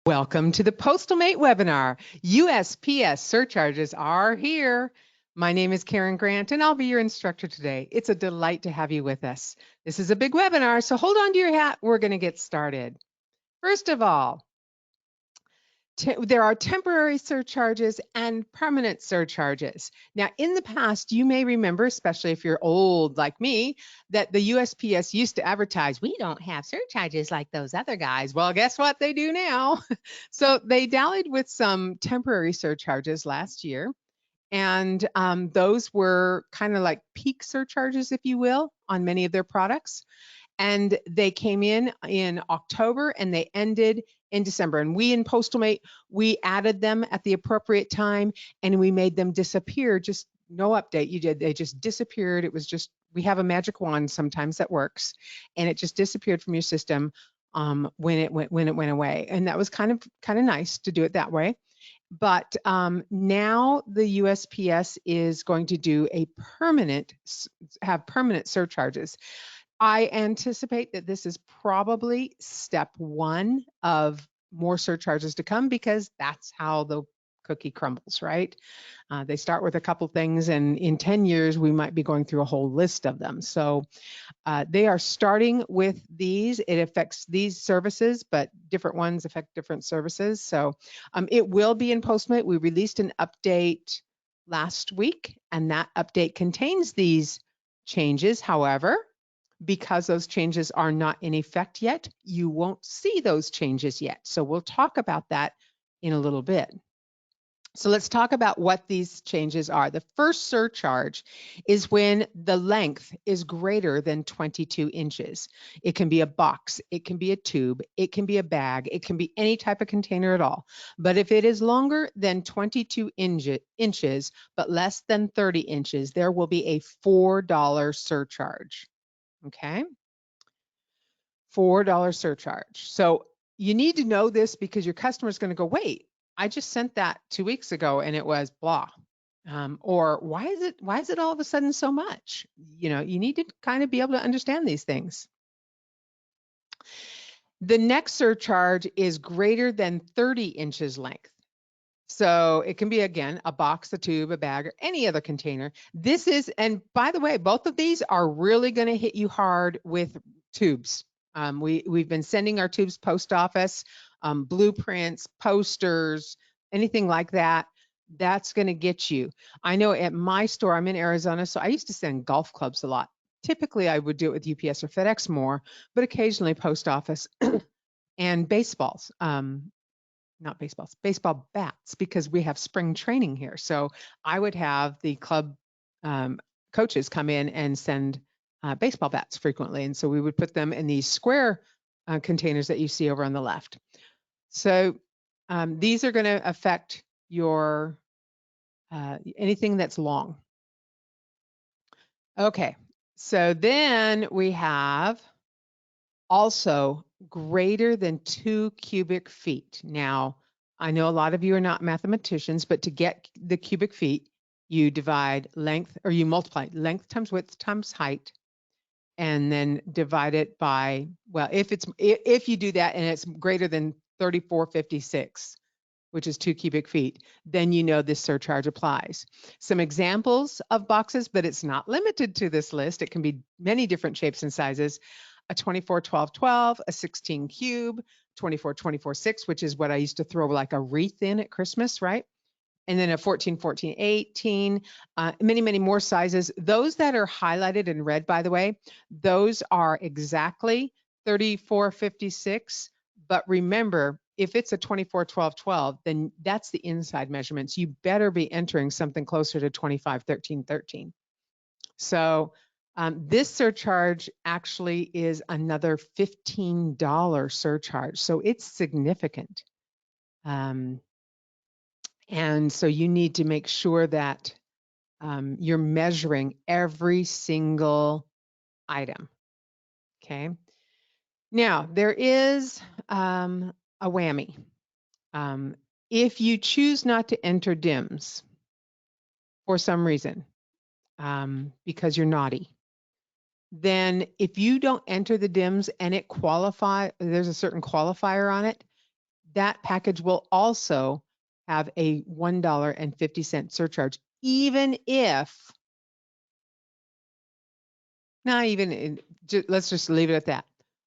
Welcome to the PostalMate webinar. USPS surcharges are here. My name is Karen Grant, and I'll be your instructor today. It's a delight to have you with us. This is a big webinar, so hold on to your hat. We're going to get started. First of all, there are temporary surcharges and permanent surcharges. Now, in the past, you may remember, especially if you're old like me, that the USPS used to advertise, we don't have surcharges like those other guys. Well, guess what they do now? So they dallied with some temporary surcharges last year. And those were kind of like peak surcharges, if you will, on many of their products. And they came in October and they ended in December. And we in PostalMate, we added them at the appropriate time and we made them disappear. Just no update. They just disappeared. It was just, we have a magic wand sometimes that works, and it just disappeared from your system when it went away. And that was kind of nice to do it that way. But now the USPS is going to do have permanent surcharges. I anticipate that this is probably step one of more surcharges to come, because that's how the cookie crumbles, right? They start with a couple things, and in 10 years, we might be going through a whole list of them. So they are starting with these. It affects these services, but different ones affect different services. So it will be in PostMate. We released an update last week, and that update contains these changes. However, because those changes are not in effect yet, you won't see those changes yet. So we'll talk about that in a little bit. So let's talk about what these changes are. The first surcharge is when the length is greater than 22 inches. It can be a box, it can be a tube, it can be a bag, it can be any type of container at all. But if it is longer than 22 inches, but less than 30 inches, there will be a $4 surcharge. Okay, $4 surcharge. So you need to know this, because your customer is going to go, wait, I just sent that 2 weeks ago and it was blah. Or why is it all of a sudden so much? You know, you need to kind of be able to understand these things. The next surcharge is greater than 30 inches length. So it can be, again, a box, a tube, a bag, or any other container. This is, and by the way, both of these are really going to hit you hard with tubes. We've been sending our tubes post office, blueprints, posters, anything like that. That's going to get you. I know at my store, I'm in Arizona, so I used to send golf clubs a lot. Typically, I would do it with UPS or FedEx more, but occasionally post office and baseballs. Not baseballs, baseball bats, because we have spring training here. So I would have the club coaches come in and send baseball bats frequently. And so we would put them in these square containers that you see over on the left. So these are going to affect your anything that's long. Okay, so then we have also greater than 2 cubic feet. Now, I know a lot of you are not mathematicians, but to get the cubic feet, you divide length, or you multiply length times width times height, and then divide it by, well, if you do that and it's greater than 3456, which is 2 cubic feet, then you know this surcharge applies. Some examples of boxes, but it's not limited to this list. It can be many different shapes and sizes. A 24-12-12, a 16 cube, 24-24-6, which is what I used to throw like a wreath in at Christmas, right? And then a 14-14-18, many, many more sizes. Those that are highlighted in red, by the way, those are exactly 34-56. But remember, if it's a 24-12-12, then that's the inside measurements. You better be entering something closer to 25-13-13. So this surcharge actually is another $15 surcharge. So it's significant. And so you need to make sure that you're measuring every single item. Okay. Now, there is a whammy. If you choose not to enter DIMS for some reason, because you're naughty, then if you don't enter the DIMS and there's a certain qualifier on it, that package will also have a $1.50 surcharge, even if, not even, let's just leave it at that.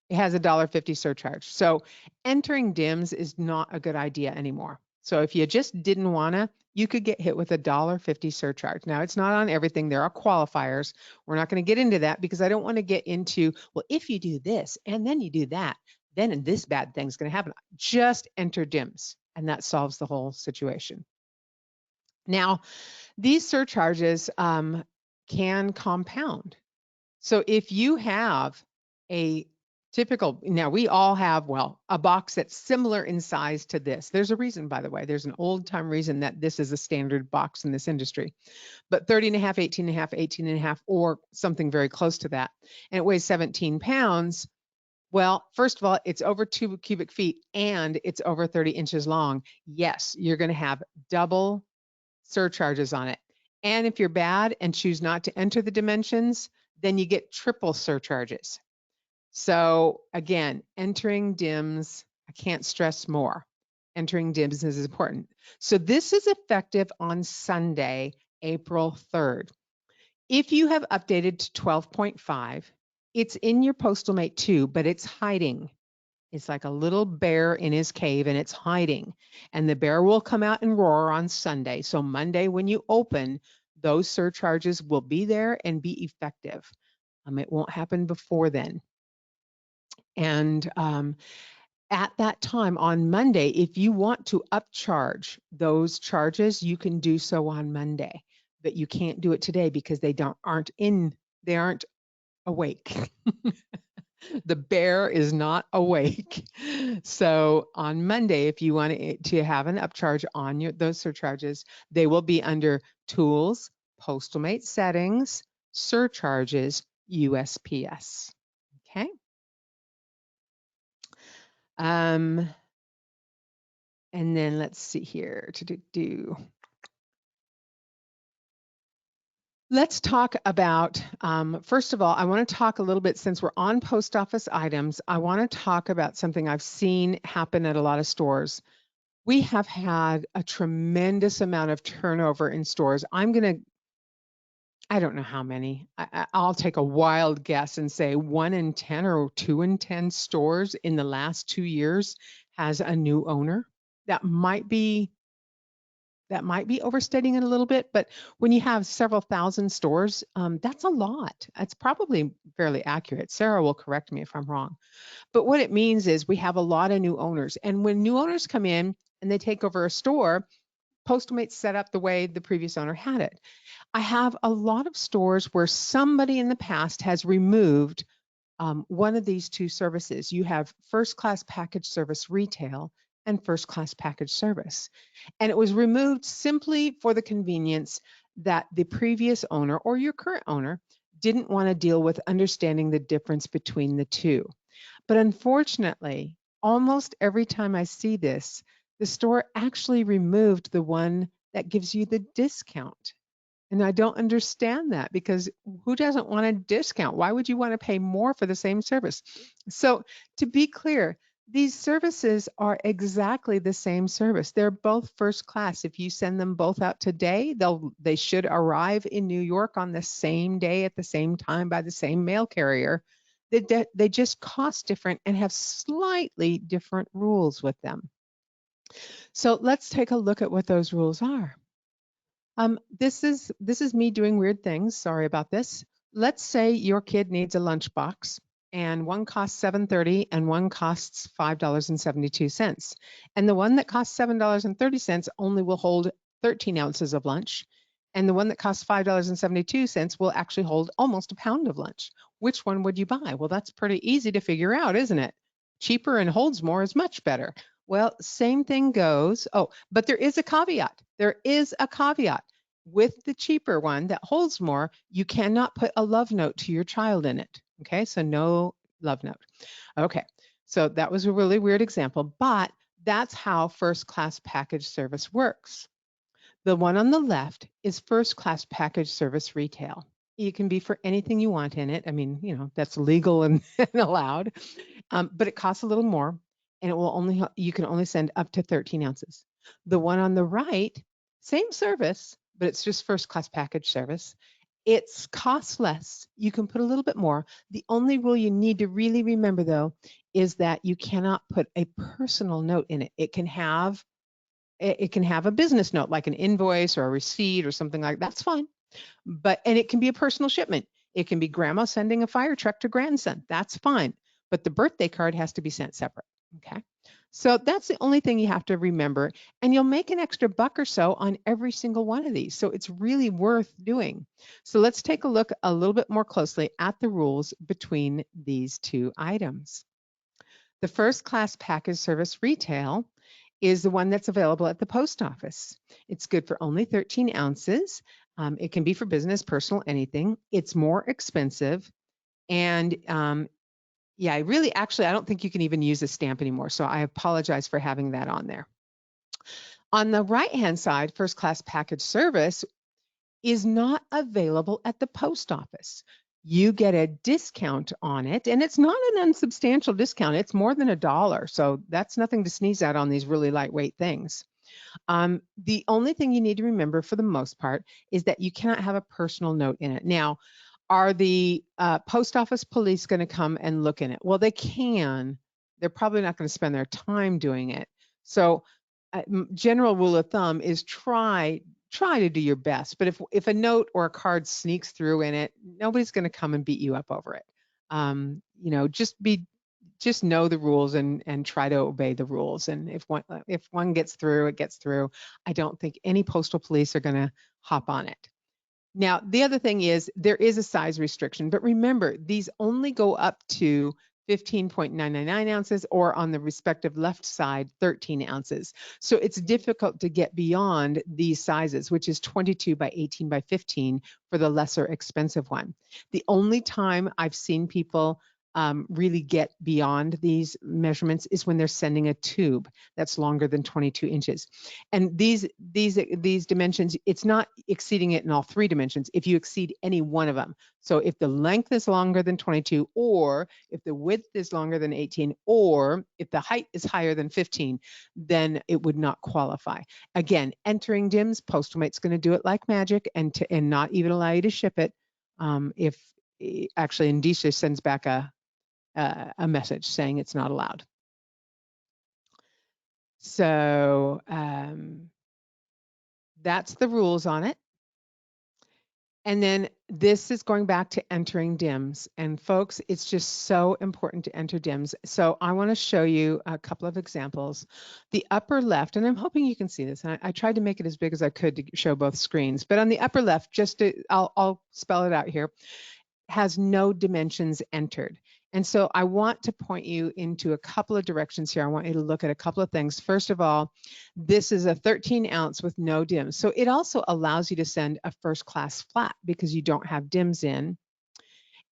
It has a $1.50 surcharge. So entering DIMS is not a good idea anymore. So if you just didn't wanna, you could get hit with a $1.50 surcharge. Now it's not on everything. There are qualifiers. We're not gonna get into that because I don't wanna get into, well, if you do this and then you do that, then this bad thing's gonna happen. Just enter DIMS and that solves the whole situation. Now, these surcharges can compound. So if you have a typical, now we all have, well, a box that's similar in size to this. There's a reason, by the way, there's an old time reason that this is a standard box in this industry, but 30 and a half, 18 and a half, 18 and a half, or something very close to that. And it weighs 17 pounds. Well, first of all, it's over 2 cubic feet and it's over 30 inches long. Yes, you're going to have double surcharges on it. And if you're bad and choose not to enter the dimensions, then you get triple surcharges. So again, entering DIMS, I can't stress more. Entering DIMS is important. So this is effective on Sunday, April 3rd. If you have updated to 12.5, it's in your PostalMate too, but it's hiding. It's like a little bear in his cave and it's hiding. And the bear will come out and roar on Sunday. So Monday, when you open, those surcharges will be there and be effective. It won't happen before then. And at that time on Monday, if you want to upcharge those charges, you can do so on Monday. But you can't do it today because they aren't awake. The bear is not awake. So on Monday, if you want to have an upcharge on those surcharges, they will be under Tools, PostalMate Settings, Surcharges, USPS. Okay. And then let's see here. Let's talk about, first of all, I want to talk a little bit, since we're on post office items, I want to talk about something I've seen happen at a lot of stores. We have had a tremendous amount of turnover in stores. I don't know how many. I'll take a wild guess and say 1 in 10 or 2 in 10 stores in the last 2 years has a new owner. That might be overstating it a little bit, but when you have several thousand stores, that's a lot. It's probably fairly accurate. Sarah will correct me if I'm wrong. But what it means is we have a lot of new owners. And when new owners come in and they take over a store, PostalMate's set up the way the previous owner had it. I have a lot of stores where somebody in the past has removed one of these two services. You have first class package service retail and first class package service. And it was removed simply for the convenience that the previous owner or your current owner didn't want to deal with understanding the difference between the two. But unfortunately, almost every time I see this, the store actually removed the one that gives you the discount. And I don't understand that, because who doesn't want a discount? Why would you want to pay more for the same service? So to be clear, these services are exactly the same service. They're both first class. If you send them both out today, they should arrive in New York on the same day at the same time by the same mail carrier. They just cost different and have slightly different rules with them. So let's take a look at what those rules are. This is me doing weird things. Sorry about this. Let's say your kid needs a lunchbox, and one costs $7.30 and one costs $5.72. And the one that costs $7.30 only will hold 13 ounces of lunch. And the one that costs $5.72 will actually hold almost a pound of lunch. Which one would you buy? Well, that's pretty easy to figure out, isn't it? Cheaper and holds more is much better. Well, same thing goes. Oh, but there is a caveat. There is a caveat. With the cheaper one that holds more, you cannot put a love note to your child in it. Okay, so no love note. Okay, so that was a really weird example, but that's how first class package service works. The one on the left is first class package service retail. You can be for anything you want in it. I mean, that's legal and allowed, but it costs a little more. and it will only you can only send up to 13 ounces. The one on the right, same service, but it's just first class package service. It's costs less. You can put a little bit more. The only rule you need to really remember, though, is that you cannot put a personal note in it. It can have a business note, like an invoice or a receipt or something like that. That's fine. And it can be a personal shipment. It can be grandma sending a fire truck to grandson. That's fine. But the birthday card has to be sent separate. Okay. So that's the only thing you have to remember. And you'll make an extra buck or so on every single one of these. So it's really worth doing. So let's take a look a little bit more closely at the rules between these two items. The first class package service retail is the one that's available at the post office. It's good for only 13 ounces. It can be for business, personal, anything. It's more expensive. And yeah, I don't think you can even use a stamp anymore. So I apologize for having that on there. On the right-hand side, first class package service is not available at the post office. You get a discount on it, and it's not an unsubstantial discount. It's more than $1. So that's nothing to sneeze at on these really lightweight things. The only thing you need to remember for the most part is that you cannot have a personal note in it. Now, are the post office police going to come and look in it? Well, they can. They're probably not going to spend their time doing it. So general rule of thumb is try to do your best. But if a note or a card sneaks through in it, nobody's going to come and beat you up over it. Just know the rules and try to obey the rules. And if one gets through, it gets through. I don't think any postal police are going to hop on it. Now, the other thing is there is a size restriction, but remember, these only go up to 15.999 ounces, or on the respective left side, 13 ounces. So it's difficult to get beyond these sizes, which is 22 by 18 by 15 for the lesser expensive one. The only time I've seen people really get beyond these measurements is when they're sending a tube that's longer than 22 inches. And these dimensions, it's not exceeding it in all three dimensions if you exceed any one of them. So if the length is longer than 22, or if the width is longer than 18, or if the height is higher than 15, then it would not qualify. Again, entering DIMS, PostalMate's going to do it like magic and not even allow you to ship it. If actually Endicia sends back a message saying it's not allowed. So that's the rules on it. And then this is going back to entering DIMS. And folks, it's just so important to enter DIMS. So I want to show you a couple of examples. The upper left, and I'm hoping you can see this. And I tried to make it as big as I could to show both screens. But on the upper left, I'll spell it out here, has no dimensions entered. And so I want to point you into a couple of directions here. I want you to look at a couple of things. First of all, this is a 13 ounce with no DIMS. So it also allows you to send a first class flat because you don't have DIMS in.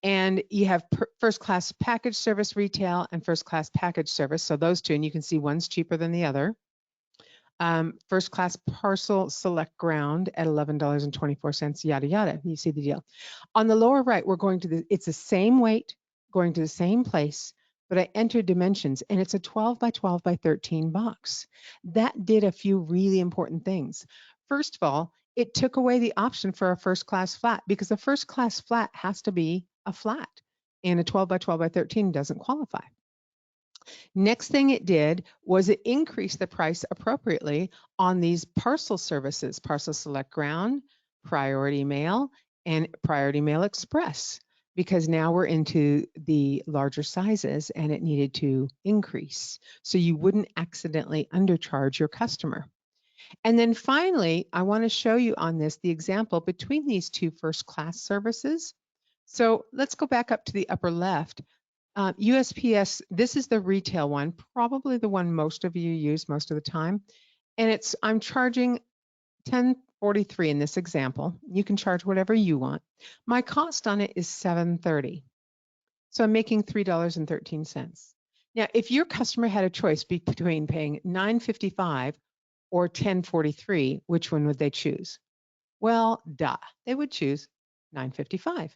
And you have first class package service retail and first class package service. So those two, and you can see one's cheaper than the other. First class parcel select ground at $11.24, yada, yada. You see the deal. On the lower right, we're going to it's the same weight, going to the same place, but I entered dimensions, and it's a 12 by 12 by 13 box. That did a few really important things. First of all, it took away the option for a first class flat, because a first class flat has to be a flat, and a 12 by 12 by 13 doesn't qualify. Next thing it did was it increased the price appropriately on these parcel services, Parcel Select Ground, Priority Mail, and Priority Mail Express, because now we're into the larger sizes and it needed to increase. So you wouldn't accidentally undercharge your customer. And then finally, I want to show you on this the example between these two first class services. So let's go back up to the upper left. USPS, this is the retail one, probably the one most of you use most of the time. And I'm charging $10.43 in this example. You can charge whatever you want. My cost on it is $7.30. So I'm making $3.13. Now, if your customer had a choice between paying $9.55 or $10.43, which one would they choose? Well, they would choose $9.55.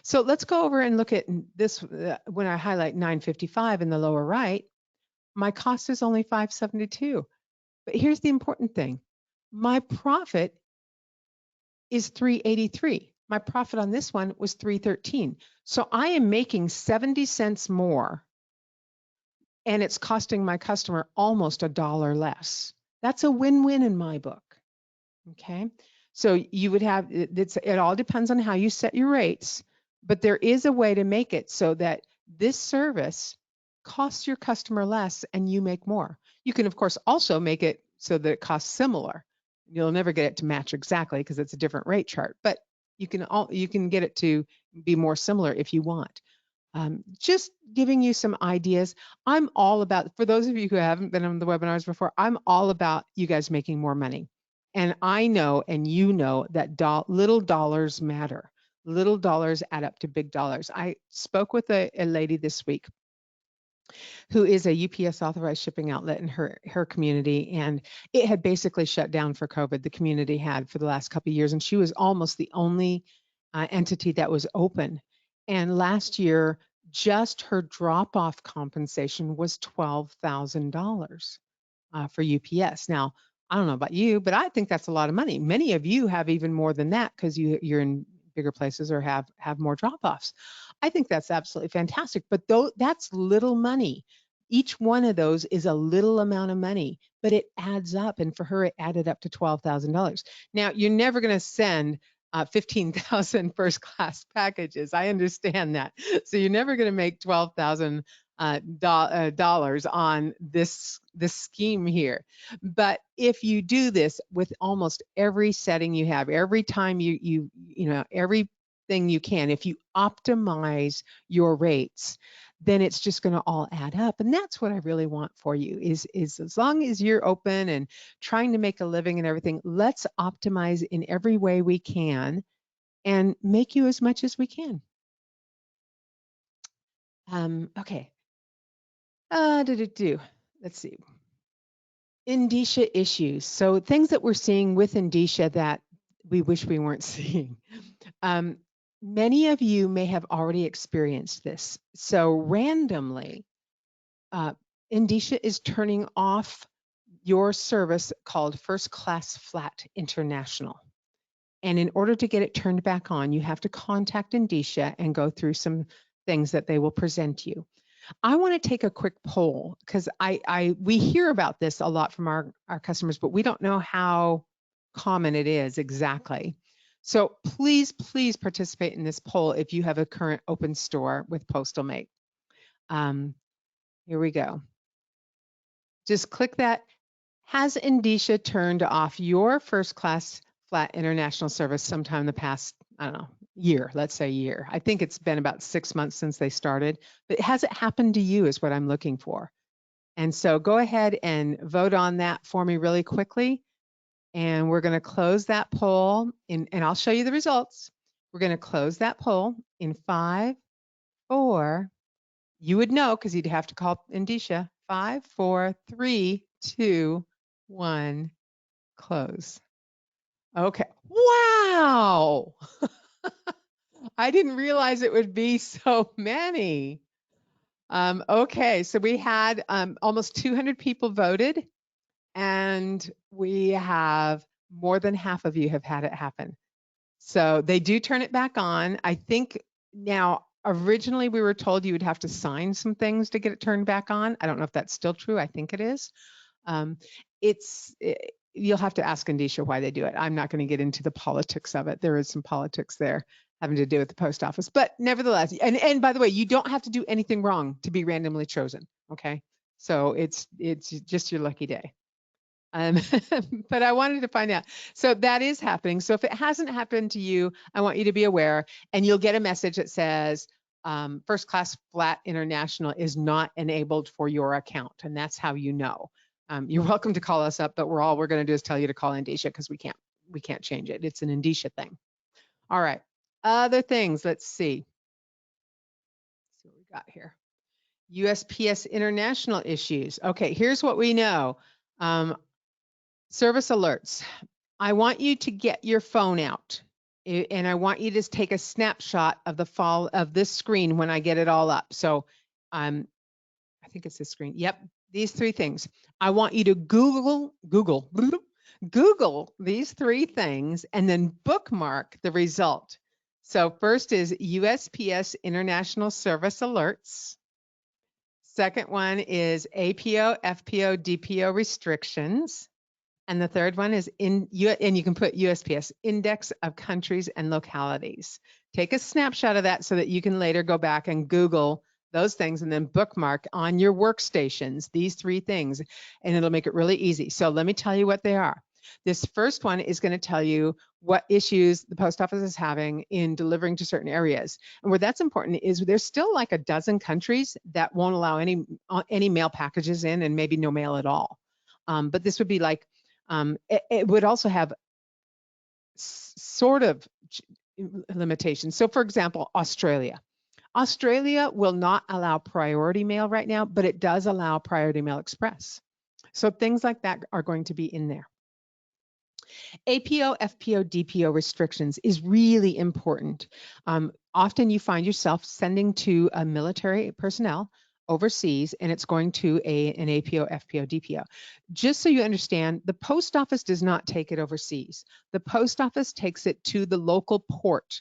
So let's go over and look at this when I highlight $9.55 in the lower right. My cost is only $5.72. But here's the important thing. My profit is $3.83. My profit on this one was $3.13. So I am making 70 cents more, and it's costing my customer almost $1 less. That's a win-win in my book. Okay. So you would have, it all depends on how you set your rates, but there is a way to make it so that this service costs your customer less and you make more. You can, of course, also make it so that it costs similar. You'll never get it to match exactly because it's a different rate chart, but you can get it to be more similar if you want. Just giving you some ideas. I'm all about, for those of you who haven't been on the webinars before, I'm all about you guys making more money. And I know, and you know, that little dollars matter. Little dollars add up to big dollars. I spoke with a lady this week who is a UPS authorized shipping outlet in her community, and it had basically shut down for COVID. The community had for the last couple of years, and she was almost the only entity that was open. And last year, just her drop-off compensation was $12,000 for UPS. Now, I don't know about you, but I think that's a lot of money. Many of you have even more than that because you're in bigger places or have more drop-offs. I think that's absolutely fantastic. But that's little money. Each one of those is a little amount of money, but it adds up. And for her, it added up to $12,000. Now, you're never going to send 15,000 first class packages. I understand that. So you're never going to make $12,000 dollars on this scheme here. But if you do this with almost every setting you have, every time you know, everything you can, if you optimize your rates, then it's just going to all add up. And that's what I really want for you is as long as you're open and trying to make a living and everything, let's optimize in every way we can and make you as much as we can. Okay. Let's see. Endicia issues. So things that we're seeing with Endicia that we wish we weren't seeing. Many of you may have already experienced this. So randomly, Endicia is turning off your service called First Class Flat International. And in order to get it turned back on, you have to contact Endicia and go through some things that they will present you. I want to take a quick poll because we hear about this a lot from our customers, but we don't know how common it is exactly. So please participate in this poll if you have a current open store with PostalMate. Here we go. Just click that. Has Endicia turned off your first class flat international service sometime in the past, I don't know, year, let's say year. I think it's been about 6 months since they started, but has it happened to you is what I'm looking for. And so go ahead and vote on that for me really quickly. And we're going to close that poll and I'll show you the results. We're going to close that poll in 5, 4, you would know because you'd have to call Endicia. 5, 4, 3, 2, 1, close. Okay. Wow. I didn't realize it would be so many. Okay, so we had almost 200 people voted, and we have more than half of you have had it happen. So they do turn it back on. I think now, originally we were told you would have to sign some things to get it turned back on. I don't know if that's still true. I think it is. You'll have to ask Endicia why they do it. I'm not going to get into the politics of it. There is some politics there having to do with the post office, but nevertheless, and by the way, you don't have to do anything wrong to be randomly chosen. Okay, so it's just your lucky day. But I wanted to find out. So that is happening. So if it hasn't happened to you, I want you to be aware, and you'll get a message that says First Class Flat International is not enabled for your account, and that's how you know. You're welcome to call us up, but all we're going to do is tell you to call Endicia because we can't change it. It's an Endicia thing. All right. Other things. Let's see. Let's see what we got here. USPS international issues. Okay, here's what we know. Service alerts. I want you to get your phone out and I want you to take a snapshot of the fall of this screen when I get it all up. So I think it's this screen. Yep. these three things. I want you to Google these three things and then bookmark the result. So first is USPS International Service Alerts. Second one is APO, FPO, DPO restrictions. And the third one is and you can put USPS, Index of Countries and Localities. Take a snapshot of that so that you can later go back and Google those things and then bookmark on your workstations these three things, and it'll make it really easy. So let me tell you what they are. This first one is going to tell you what issues the post office is having in delivering to certain areas. And where that's important is there's still like a dozen countries that won't allow any mail packages in, and maybe no mail at all. But this would be like, it would also have sort of limitations. So for example, Australia. Australia will not allow priority mail right now, but it does allow priority mail express. So things like that are going to be in there. APO, FPO, DPO restrictions is really important. Often you find yourself sending to a military personnel overseas, and it's going to an APO, FPO, DPO. Just so you understand, the post office does not take it overseas. The post office takes it to the local port,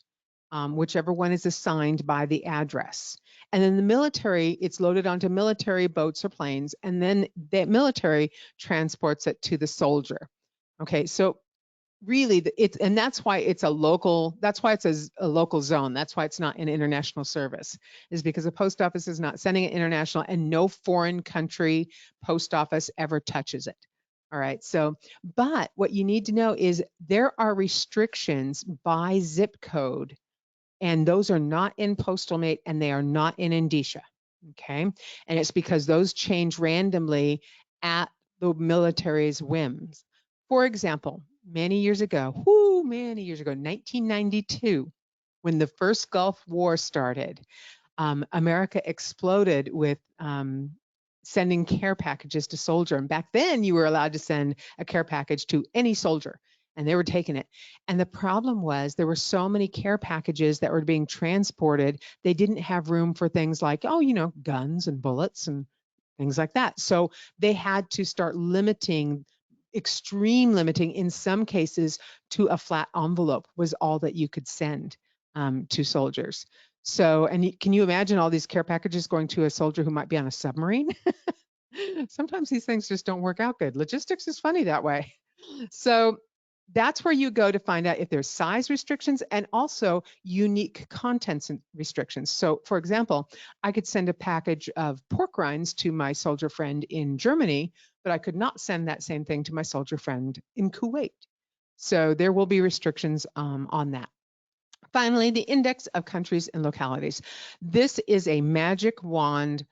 whichever one is assigned by the address. And then the military, it's loaded onto military boats or planes, and then the military transports it to the soldier. Okay, so really and that's why it's a local, that's why it's a local zone. That's why it's not an international service, is because the post office is not sending it international, and no foreign country post office ever touches it. All right, so, but what you need to know is there are restrictions by zip code, and those are not in PostalMate and they are not in Endicia. Okay, and it's because those change randomly at the military's whims. For example, many years ago, 1992, when the first Gulf War started, America exploded with sending care packages to soldier. And back then you were allowed to send a care package to any soldier, and they were taking it. And the problem was there were so many care packages that were being transported, they didn't have room for things like, guns and bullets and things like that. So they had to start limiting, extreme limiting in some cases, to a flat envelope was all that you could send to soldiers. So, and can you imagine all these care packages going to a soldier who might be on a submarine? Sometimes these things just don't work out good. Logistics is funny that way. So that's where you go to find out if there's size restrictions and also unique contents restrictions. So for example, I could send a package of pork rinds to my soldier friend in Germany, but I could not send that same thing to my soldier friend in Kuwait. So there will be restrictions on that. Finally, the Index of Countries and Localities. This is a magic wand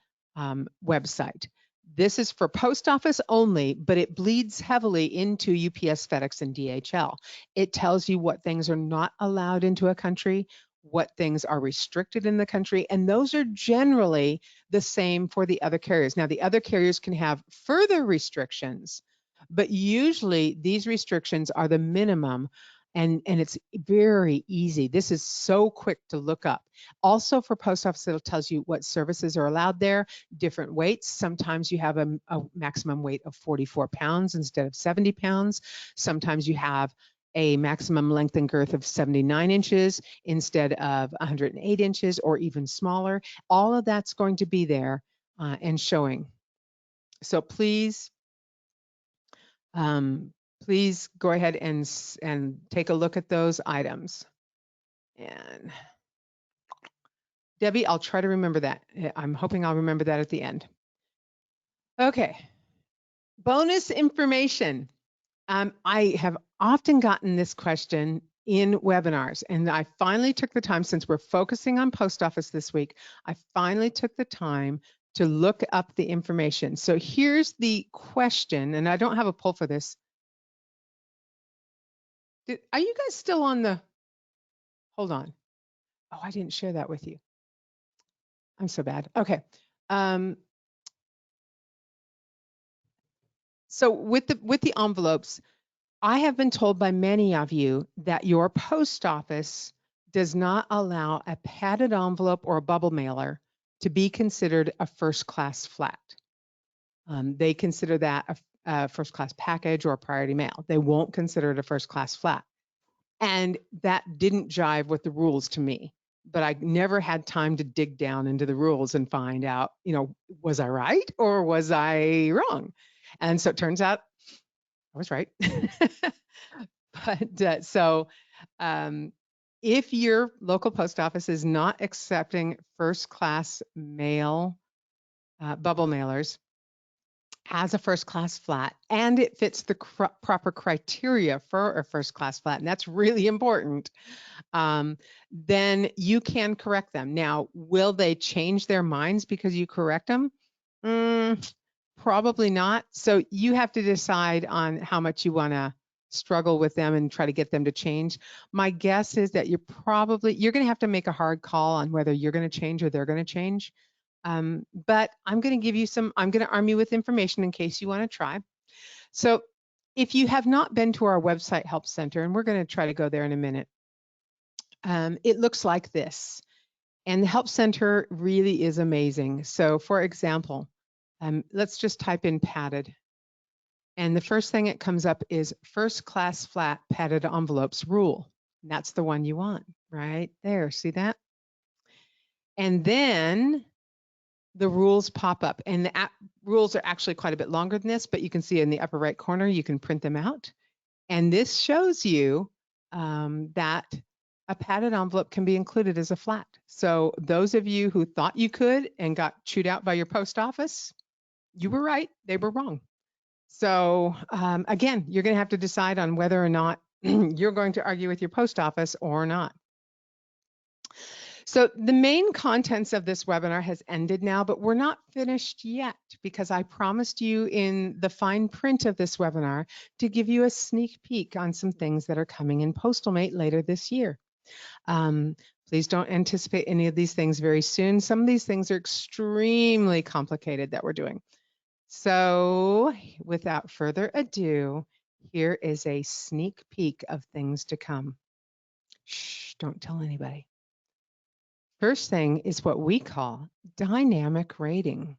website. This is for post office only, but it bleeds heavily into UPS, FedEx, and DHL. It tells you what things are not allowed into a country, what things are restricted in the country, and those are generally the same for the other carriers. Now, the other carriers can have further restrictions, but usually these restrictions are the minimum. And it's very easy. This is so quick to look up. Also for post office, it tells you what services are allowed there, different weights. Sometimes you have a maximum weight of 44 pounds instead of 70 pounds. Sometimes you have a maximum length and girth of 79 inches instead of 108 inches or even smaller. All of that's going to be there and showing. So please go ahead and take a look at those items. And Debbie, I'll try to remember that. I'm hoping I'll remember that at the end. Okay. Bonus information. I have often gotten this question in webinars, and I finally took the time, since we're focusing on post office this week, I finally took the time to look up the information. So here's the question, and I don't have a poll for this. Are you guys still on the, hold on. Oh, I didn't share that with you. I'm so bad. Okay. So with the envelopes, I have been told by many of you that your post office does not allow a padded envelope or a bubble mailer to be considered a first class flat. They consider that a first-class package or a priority mail. They won't consider it a first-class flat. And that didn't jive with the rules to me. But I never had time to dig down into the rules and find out, was I right or was I wrong? And so it turns out I was right. But if your local post office is not accepting first-class mail, bubble mailers, as a first-class flat, and it fits the proper criteria for a first-class flat, and that's really important, then you can correct them. Now, will they change their minds because you correct them? Probably not. So you have to decide on how much you want to struggle with them and try to get them to change. My guess is that you're going to have to make a hard call on whether you're going to change or they're going to change. But I'm going to arm you with information in case you want to try. So if you have not been to our website help center, and we're going to try to go there in a minute, it looks like this. And the help center really is amazing. So for example, let's just type in padded. And the first thing that comes up is first class flat padded envelopes rule. And that's the one you want right there. See that? And then the rules pop up, and the rules are actually quite a bit longer than this, but you can see in the upper right corner, you can print them out. And this shows you that a padded envelope can be included as a flat. So those of you who thought you could and got chewed out by your post office, you were right, they were wrong. So again, you're going to have to decide on whether or not you're going to argue with your post office or not. So the main contents of this webinar has ended now, but we're not finished yet because I promised you in the fine print of this webinar to give you a sneak peek on some things that are coming in PostalMate later this year. Please don't anticipate any of these things very soon. Some of these things are extremely complicated that we're doing. So without further ado, here is a sneak peek of things to come. Shh, don't tell anybody. First thing is what we call dynamic rating.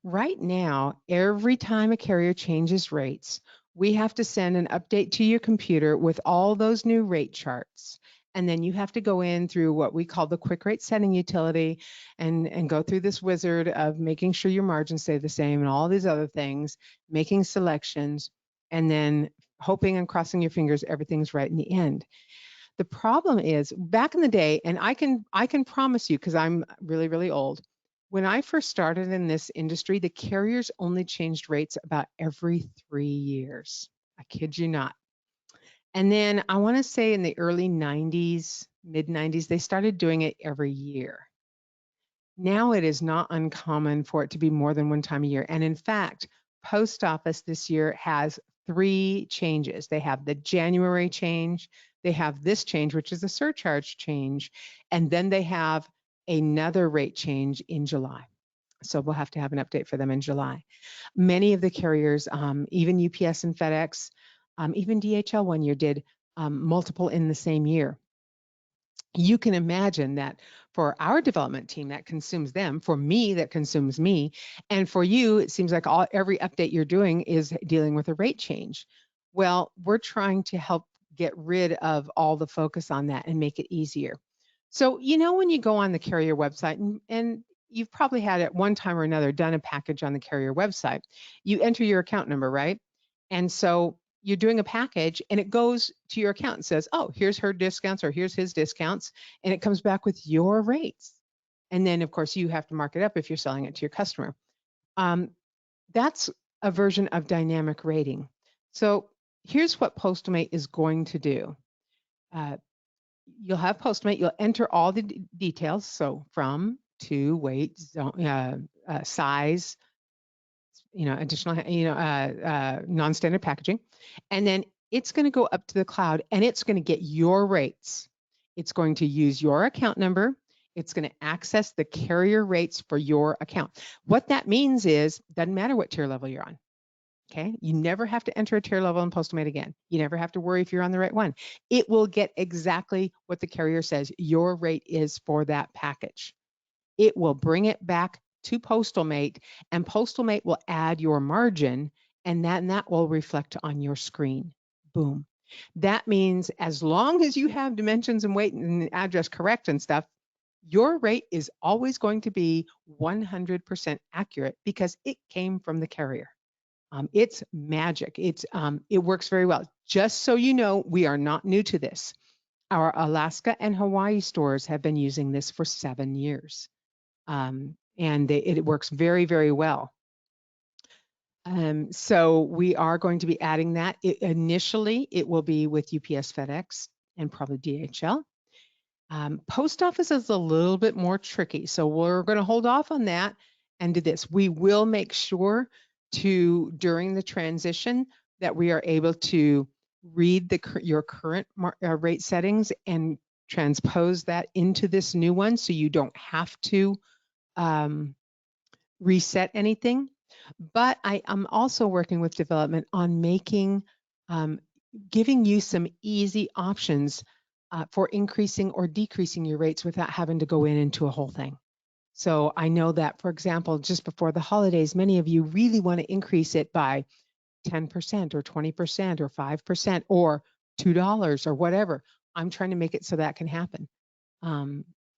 Right now, every time a carrier changes rates, we have to send an update to your computer with all those new rate charts. And then you have to go in through what we call the quick rate setting utility and go through this wizard of making sure your margins stay the same and all these other things, making selections, and then hoping and crossing your fingers everything's right in the end. The problem is back in the day, and I can promise you, because I'm really, really old, when I first started in this industry, the carriers only changed rates about every 3 years. I kid you not. And then I want to say in the early 90s, mid 90s, they started doing it every year. Now it is not uncommon for it to be more than one time a year. And in fact, Post Office this year has 3 changes. They have the January change, they have this change, which is a surcharge change, and then they have another rate change in July. So we'll have to have an update for them in July. Many of the carriers, even UPS and FedEx, even DHL one year did multiple in the same year. You can imagine that for our development team that consumes them, for me that consumes me, and for you, it seems like every update you're doing is dealing with a rate change. Well, we're trying to help get rid of all the focus on that and make it easier. So, when you go on the carrier website, and you've probably had at one time or another done a package on the carrier website, you enter your account number, right? And so you're doing a package and it goes to your account and says, oh, here's her discounts or here's his discounts, and it comes back with your rates. And then, of course, you have to mark it up if you're selling it to your customer. That's a version of dynamic rating. So here's what PostalMate is going to do. You'll have PostalMate, you'll enter all the details, so from, to, weight, zone, size, additional, non-standard packaging. And then it's going to go up to the cloud and it's going to get your rates. It's going to use your account number. It's going to access the carrier rates for your account. What that means is, doesn't matter what tier level you're on. Okay, you never have to enter a tier level in PostalMate again. You never have to worry if you're on the right one. It will get exactly what the carrier says your rate is for that package. It will bring it back to PostalMate, and PostalMate will add your margin, and that will reflect on your screen. Boom. That means as long as you have dimensions and weight and address correct and stuff, your rate is always going to be 100% accurate because it came from the carrier. It's magic. It works very well. Just so you know, we are not new to this. Our Alaska and Hawaii stores have been using this for 7 years, and it works very, very well. So we are going to be adding that. Initially, it will be with UPS, FedEx, and probably DHL. Post office is a little bit more tricky, so we're going to hold off on that and do this. We will make sure during the transition that we are able to read your current rate settings and transpose that into this new one, so you don't have to reset anything. But I am also working with development on giving you some easy options for increasing or decreasing your rates without having to go into a whole thing. So I know that, for example, just before the holidays, many of you really want to increase it by 10% or 20% or 5% or $2 or whatever. I'm trying to make it so that can happen.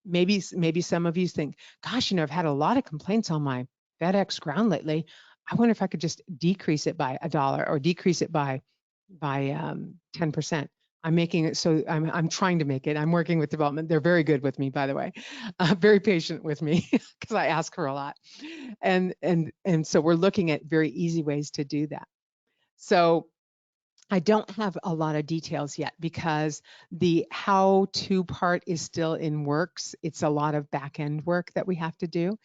Maybe some of you think, gosh, I've had a lot of complaints on my FedEx ground lately. I wonder if I could just decrease it by $1 or decrease it by 10%. I'm making it so I'm trying to make it. I'm working with development. They're very good with me, by the way, very patient with me because I ask her a lot, and so we're looking at very easy ways to do that. So I don't have a lot of details yet because the how-to part is still in works. It's a lot of back-end work that we have to do.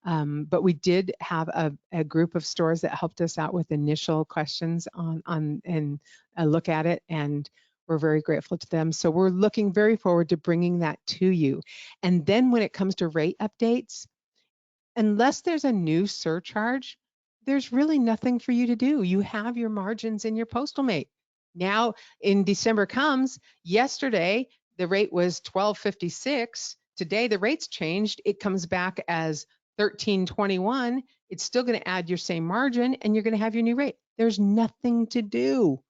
But we did have a group of stores that helped us out with initial questions on and a look at it, and we're very grateful to them. So we're looking very forward to bringing that to you. And then when it comes to rate updates, unless there's a new surcharge, there's really nothing for you to do. You have your margins in your PostalMate. Now, in December comes, yesterday, the rate was $12.56. Today, the rate's changed. It comes back as $13.21. It's still going to add your same margin, and you're going to have your new rate. There's nothing to do.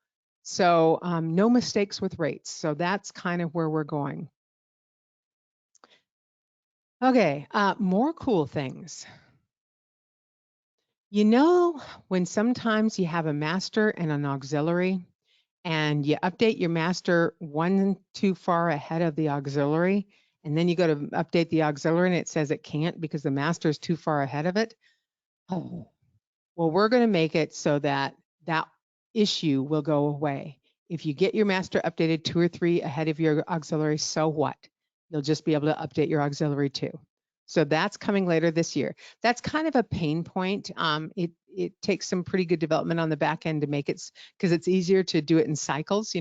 So no mistakes with rates. So that's kind of where we're going. Okay, more cool things. When sometimes you have a master and an auxiliary, and you update your master one too far ahead of the auxiliary, and then you go to update the auxiliary and it says it can't because the master is too far ahead of it. Oh, well, we're going to make it so that that issue will go away. If you get your master updated 2 or 3 ahead of your auxiliary, so what? You'll just be able to update your auxiliary too. So that's coming later this year. That's kind of a pain point. It takes some pretty good development on the back end to make it, because it's easier to do it in cycles,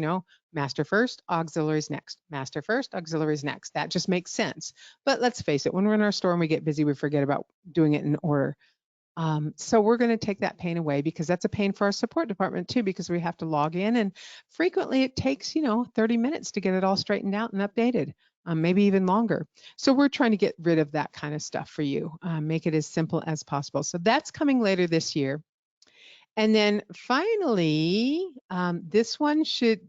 master first, auxiliaries next, master first, auxiliaries next. That just makes sense. But let's face it, when we're in our store and we get busy, we forget about doing it in order. So we're going to take that pain away, because that's a pain for our support department too, because we have to log in, and frequently it takes 30 minutes to get it all straightened out and updated, maybe even longer. So we're trying to get rid of that kind of stuff for you, make it as simple as possible. So that's coming later this year. And then finally, this one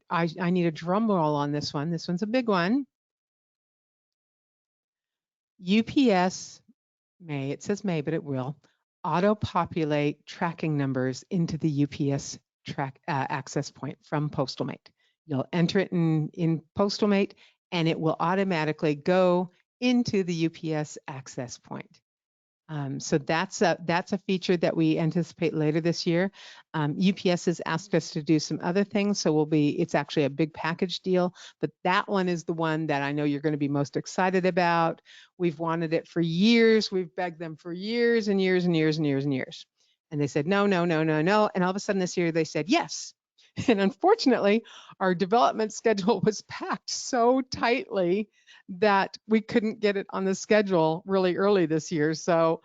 I need a drum roll on this one. This one's a big one. UPS it says may, but it will auto-populate tracking numbers into the UPS access point from PostalMate. You'll enter it in PostalMate, and it will automatically go into the UPS access point. So that's a feature that we anticipate later this year. UPS has asked us to do some other things, so it's actually a big package deal, but that one is the one that I know you're going to be most excited about. We've wanted it for years. We've begged them for years and years and years and years and years. And they said, no, no, no, no, no. And all of a sudden this year they said yes. And unfortunately, our development schedule was packed so tightly that we couldn't get it on the schedule really early this year. So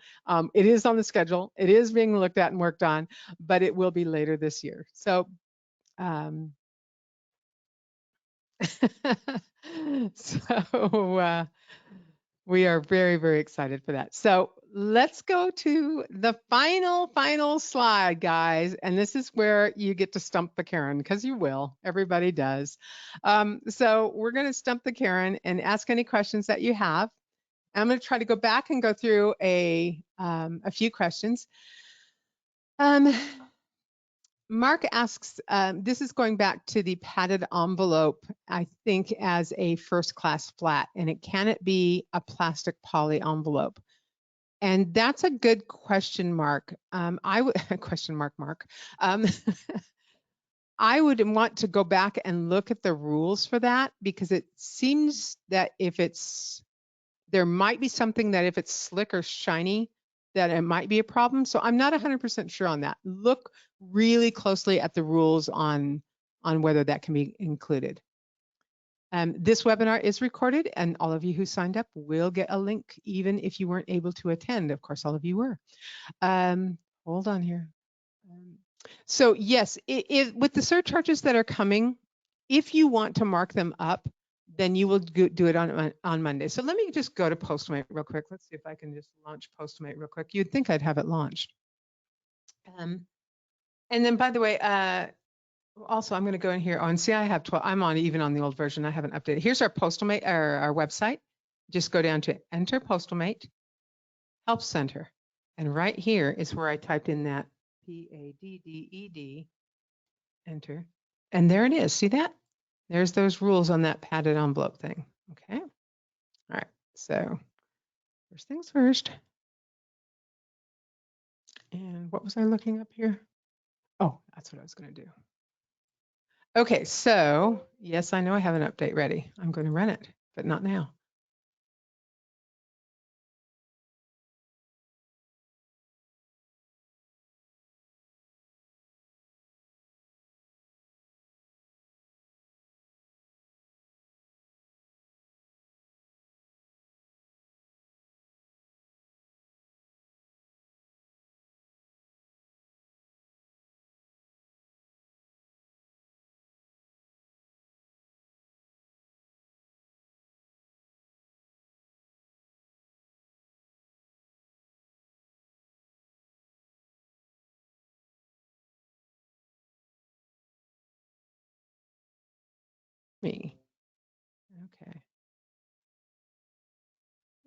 it is on the schedule. It is being looked at and worked on, but it will be later this year. So We are very, very excited for that. So let's go to the final slide, guys. And this is where you get to stump the Karen, because you will. Everybody does. So we're going to stump the Karen and ask any questions that you have. I'm going to try to go back and go through a few questions. Mark asks, this is going back to the padded envelope, I think, as a first class flat, and can it be a plastic poly envelope? And that's a good question, Mark. I would question mark, Mark. I would want to go back and look at the rules for that, because it seems that there might be something that if it's slick or shiny, that it might be a problem. So I'm not 100% sure on that. Look really closely at the rules on whether that can be included. This webinar is recorded, and all of you who signed up will get a link, even if you weren't able to attend. Of course, all of you were. Hold on here. So yes, with the surcharges that are coming, if you want to mark them up, then you will do it on Monday. So let me just go to PostalMate real quick. Let's see if I can just launch PostalMate real quick. You'd think I'd have it launched. And then, by the way, also I'm going to go in here. Oh, and see, I have 12. I'm even on the old version. I haven't updated. Here's our PostalMate, our website. Just go down to Enter PostalMate Help Center, and right here is where I typed in that PADDED. Enter, and there it is. See that? There's those rules on that padded envelope thing. Okay. All right. So first things first. And what was I looking up here? Oh, that's what I was going to do. Okay. So yes, I know I have an update ready. I'm going to run it, but not now. Me. Okay.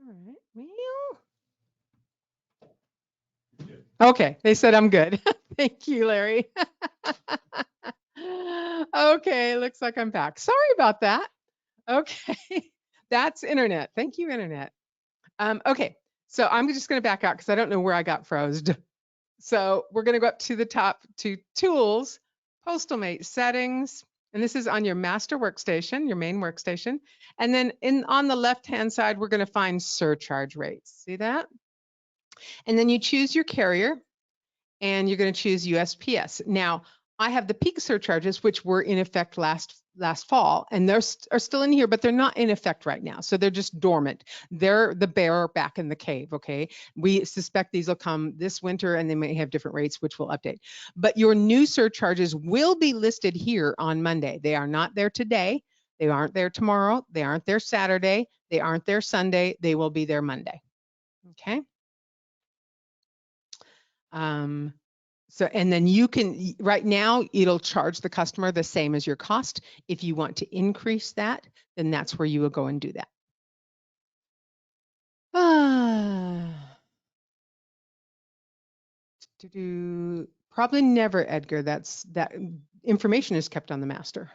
All right. Well. Okay. They said I'm good. Thank you, Larry. Okay. Looks like I'm back. Sorry about that. Okay. That's internet. Thank you, internet. Okay. So I'm just going to back out because I don't know where I got frozed. So we're going to go up to the top to Tools, PostalMate Settings, and this is on your master workstation, your main workstation. And then on the left-hand side, we're going to find surcharge rates. See that? And then you choose your carrier, and you're going to choose USPS. Now, I have the peak surcharges, which were in effect last fall, and they're still in here, but they're not in effect right now. So they're just dormant. They're the bear back in the cave, okay? We suspect these will come this winter, and they may have different rates, which we'll update. But your new surcharges will be listed here on Monday. They are not there today. They aren't there tomorrow. They aren't there Saturday. They aren't there Sunday. They will be there Monday, okay? So, and then you can, right now, it'll charge the customer the same as your cost. If you want to increase that, then that's where you will go and do that. Probably never, Edgar. That information is kept on the master.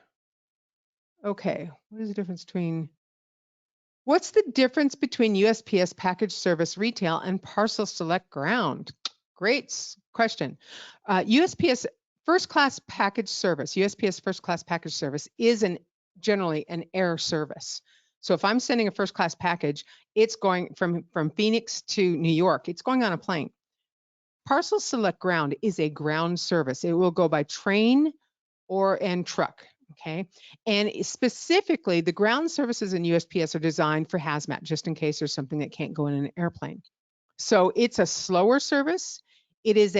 Okay, what is the difference between, what's the difference between USPS package service retail and parcel select ground? Great question. USPS first class package service, USPS first class package service is generally an air service. So if I'm sending a first class package, it's going from Phoenix to New York. It's going on a plane. Parcel select ground is a ground service. It will go by train and truck. Okay. And specifically, the ground services in USPS are designed for hazmat, just in case there's something that can't go in an airplane. So it's a slower service. It is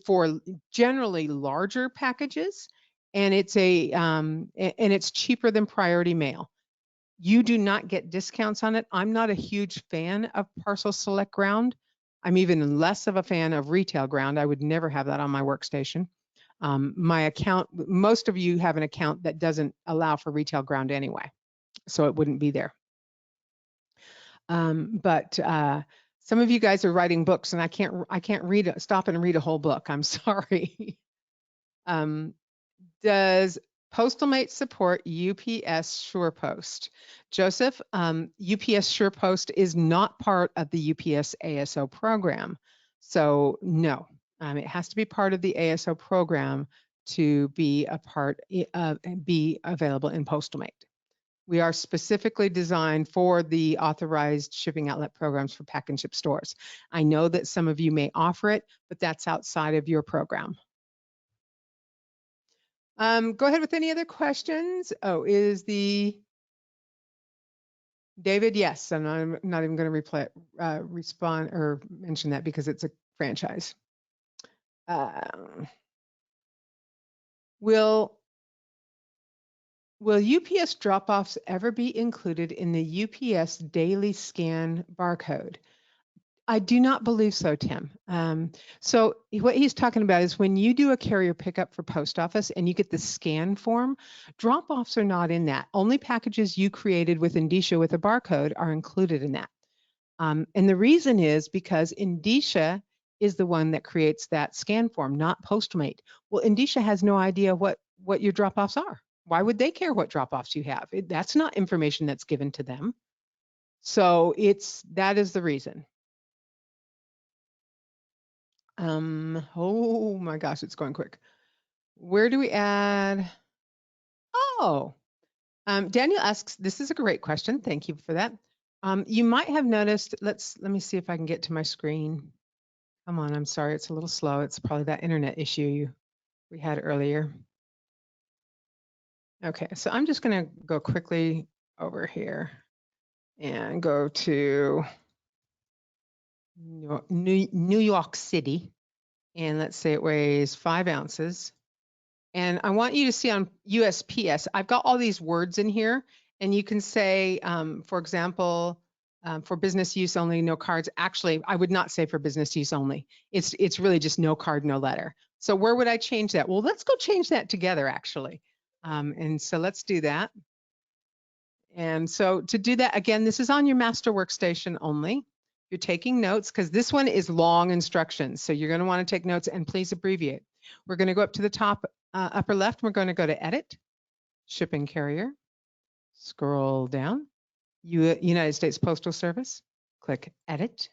for generally larger packages, and it's and it's cheaper than priority mail. You do not get discounts on it. I'm not a huge fan of Parcel Select Ground. I'm even less of a fan of Retail Ground. I would never have that on my workstation. My account, most of you have an account that doesn't allow for Retail Ground anyway, so it wouldn't be there. But some of you guys are writing books, and I can't stop and read a whole book. I'm sorry. Does PostalMate support UPS SurePost? Joseph, UPS SurePost is not part of the UPS ASO program. So no, it has to be part of the ASO program to be be available in PostalMate. We are specifically designed for the authorized shipping outlet programs for pack and ship stores. I know that some of you may offer it, but that's outside of your program. Go ahead with any other questions. Oh, is the David? Yes, and I'm not even going to respond or mention that because it's a franchise. Will UPS drop-offs ever be included in the UPS daily scan barcode? I do not believe so, Tim. So what he's talking about is when you do a carrier pickup for post office and you get the scan form, drop-offs are not in that. Only packages you created with Endicia with a barcode are included in that. And the reason is because Endicia is the one that creates that scan form, not PostalMate. Well, Endicia has no idea what your drop-offs are. Why would they care what drop-offs you have? That's not information that's given to them. So that is the reason. Oh my gosh, it's going quick. Where do we add? Oh, Daniel asks, this is a great question. Thank you for that. You might have noticed, let me see if I can get to my screen. Come on, I'm sorry, it's a little slow. It's probably that internet issue we had earlier. Okay, so I'm just gonna go quickly over here and go to New York City. And let's say it weighs 5 ounces. And I want you to see on USPS, I've got all these words in here, and you can say, for example, for business use only, no cards. Actually, I would not say for business use only. It's really just no card, no letter. So where would I change that? Well, let's go change that together, actually. And so let's do that. And so to do that, again, this is on your master workstation only. You're taking notes because this one is long instructions. So you're going to want to take notes and please abbreviate. We're going to go up to the top upper left. We're going to go to Edit, Shipping Carrier, scroll down, United States Postal Service, click Edit.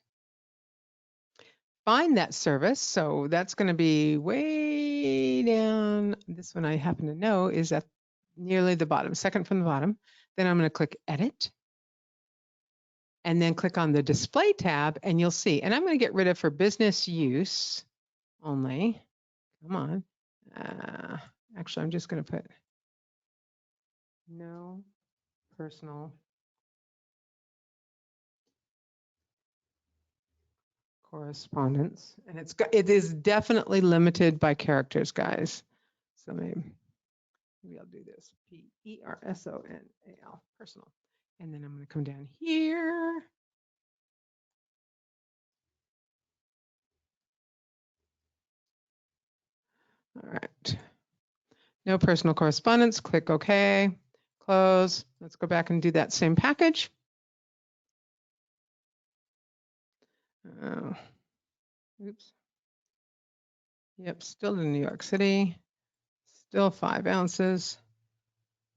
Find that service. So that's going to be way down. This one I happen to know is at nearly the bottom, second from the bottom. Then I'm going to click Edit. And then click on the Display tab and you'll see. And I'm going to get rid of for business use only. Come on. Actually, I'm just going to put no personal correspondence. And it is definitely limited by characters, guys. So maybe I'll do this. Personal, personal. And then I'm going to come down here. All right. No personal correspondence. Click OK. Close. Let's go back and do that same package. Oops. Yep, still in New York City. Still 5 ounces.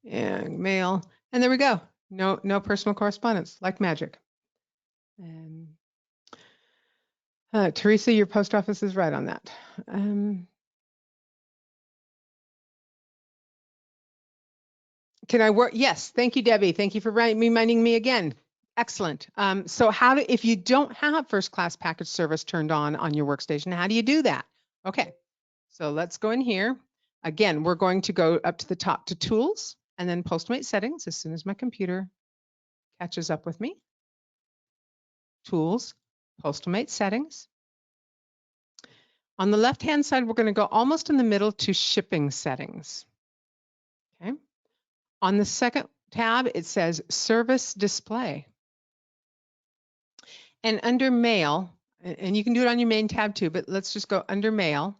And mail. And there we go. No personal correspondence, like magic. And Teresa, your post office is right on that. Can I work? Yes, thank you, Debbie. Thank you for reminding me again. Excellent. So if you don't have first class package service turned on your workstation, how do you do that? Okay, so let's go in here. Again, we're going to go up to the top to tools and then PostalMate settings as soon as my computer catches up with me. Tools, PostalMate settings. On the left-hand side, we're going to go almost in the middle to shipping settings. Okay. On the second tab, it says Service Display. And under Mail, and you can do it on your main tab too, but let's just go under Mail.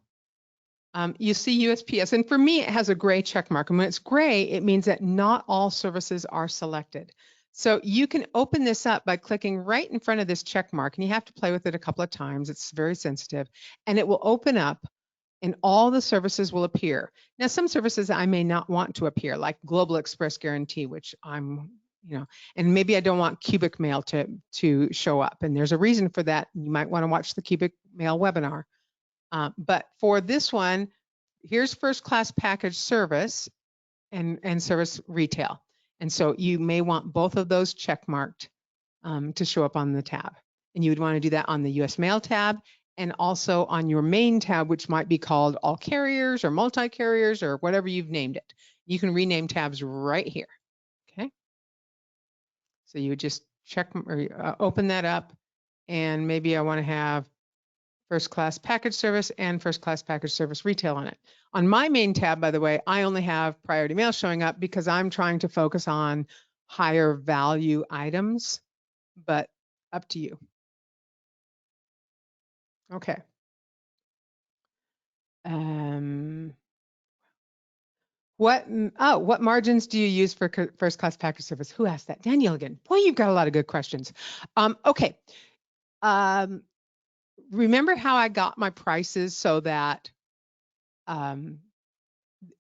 You see USPS, and for me, it has a gray check mark. And when it's gray, it means that not all services are selected. So you can open this up by clicking right in front of this check mark, and you have to play with it a couple of times. It's very sensitive, and it will open up, and all the services will appear. Now, some services I may not want to appear, like Global Express Guarantee, which I'm, and maybe I don't want cubic mail to show up, and there's a reason for that. You might want to watch the cubic mail webinar. But for this one, here's first class package service and service retail. And so you may want both of those check marked to show up on the tab. And you would want to do that on the US Mail tab and also on your main tab, which might be called all carriers or multi-carriers or whatever you've named it. You can rename tabs right here. Okay. So you would just check or open that up, and maybe I want to have first class package service and first class package service retail on it. On my main tab, by the way, I only have priority mail showing up because I'm trying to focus on higher value items, but up to you. Okay. What margins do you use for first class package service? Who asked that? Danielle again. Boy, you've got a lot of good questions. Okay. Remember how I got my prices so that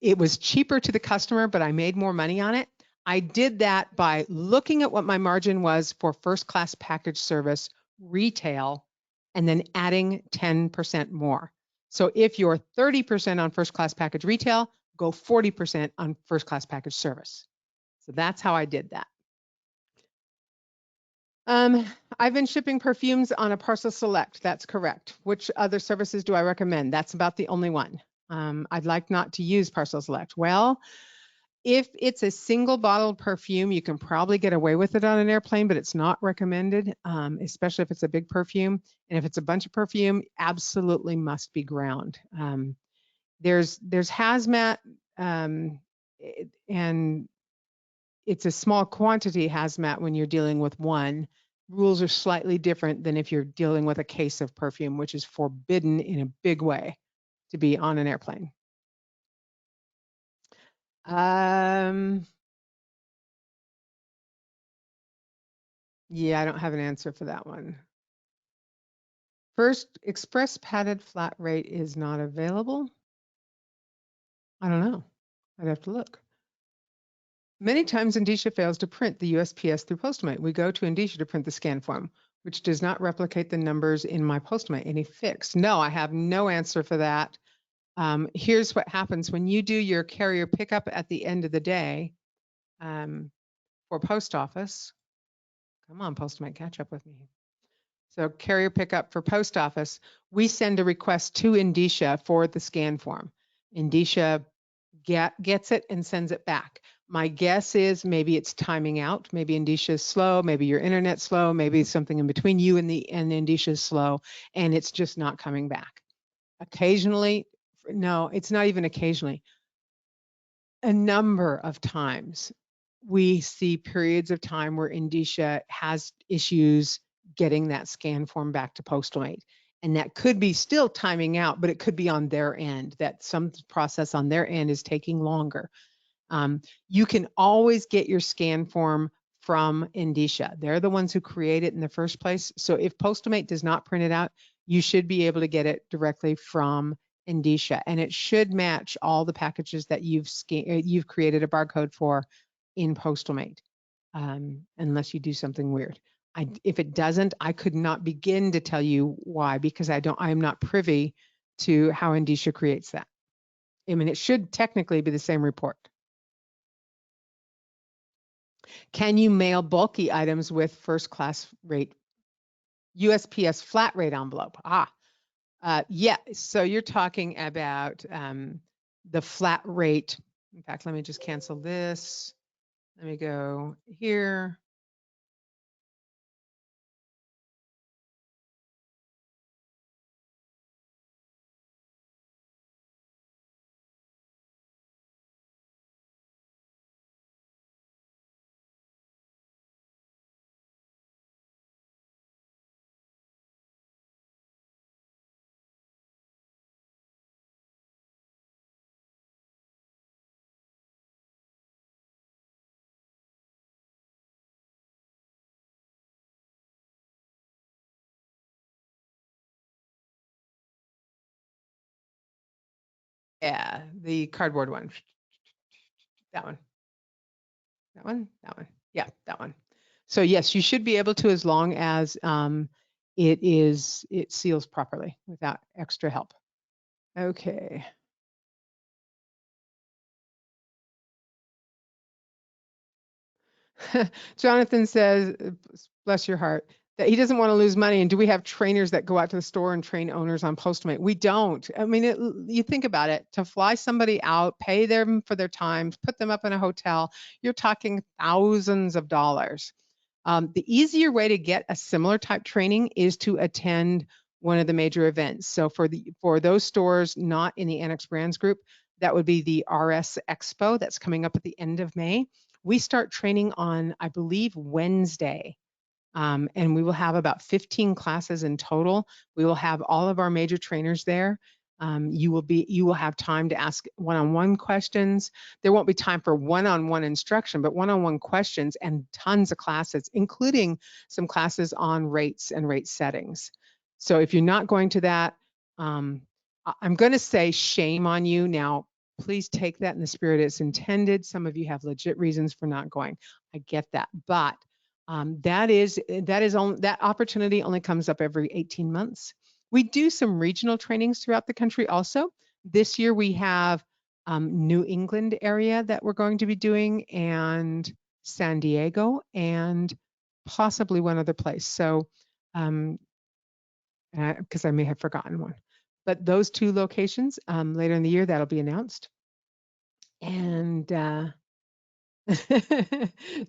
it was cheaper to the customer, but I made more money on it? I did that by looking at what my margin was for first class package service retail and then adding 10% more. So if you're 30% on first class package retail, go 40% on first class package service. So that's how I did that. I've been shipping perfumes on a Parcel Select. That's correct. Which other services do I recommend? That's about the only one. I'd like not to use Parcel Select. Well, if it's a single bottled perfume, you can probably get away with it on an airplane, but it's not recommended, especially if it's a big perfume. And if it's a bunch of perfume, absolutely must be ground. There's hazmat, and it's a small quantity hazmat when you're dealing with one. Rules are slightly different than if you're dealing with a case of perfume, which is forbidden in a big way to be on an airplane. Yeah, I don't have an answer for that one. First, express padded flat rate is not available. I don't know. I'd have to look. Many times Endicia fails to print the USPS through PostalMate. We go to Endicia to print the scan form, which does not replicate the numbers in my PostalMate. Any fix? No, I have no answer for that. Here's what happens when you do your carrier pickup at the end of the day for post office. Come on, PostalMate, catch up with me. So carrier pickup for post office, we send a request to Endicia for the scan form. Endicia gets it and sends it back. My guess is maybe it's timing out. Maybe Endicia is slow. Maybe your internet's slow. Maybe something in between you and Endicia is slow, and it's just not coming back. Occasionally, no, it's not even occasionally. A number of times we see periods of time where Endicia has issues getting that scan form back to PostalMate. And that could be still timing out, but it could be on their end, that some process on their end is taking longer. You can always get your scan form from Endicia. They're the ones who create it in the first place. So if PostalMate does not print it out, you should be able to get it directly from Endicia, and it should match all the packages that you've created a barcode for in PostalMate, unless you do something weird. If it doesn't, I could not begin to tell you why, because I am not privy to how Endicia creates that. I mean, it should technically be the same report. Can you mail bulky items with first class rate USPS flat rate envelope? Yeah, so you're talking about the flat rate. In fact, let me just cancel this. Let me go here. Yeah, the cardboard one. That one. That one. That one. Yeah, that one. So yes, you should be able to, as long as it seals properly without extra help. Okay. Jonathan says, bless your heart, that he doesn't want to lose money. And do we have trainers that go out to the store and train owners on PostalMate? We don't. I mean, you think about it, to fly somebody out, pay them for their time, put them up in a hotel, you're talking thousands of dollars. The easier way to get a similar type training is to attend one of the major events. So for those stores not in the Annex Brands group, that would be the RS Expo that's coming up at the end of May. We start training on, I believe, Wednesday. And we will have about 15 classes in total. We will have all of our major trainers there. You will have time to ask one-on-one questions. There won't be time for one-on-one instruction, but one-on-one questions and tons of classes, including some classes on rates and rate settings. So if you're not going to that, I'm going to say shame on you. Now, please take that in the spirit it's intended. Some of you have legit reasons for not going. I get that, but that opportunity only comes up every 18 months. We do some regional trainings throughout the country also. This year we have New England area that we're going to be doing, and San Diego, and possibly one other place. So, because I may have forgotten one. But those two locations, later in the year, that'll be announced. And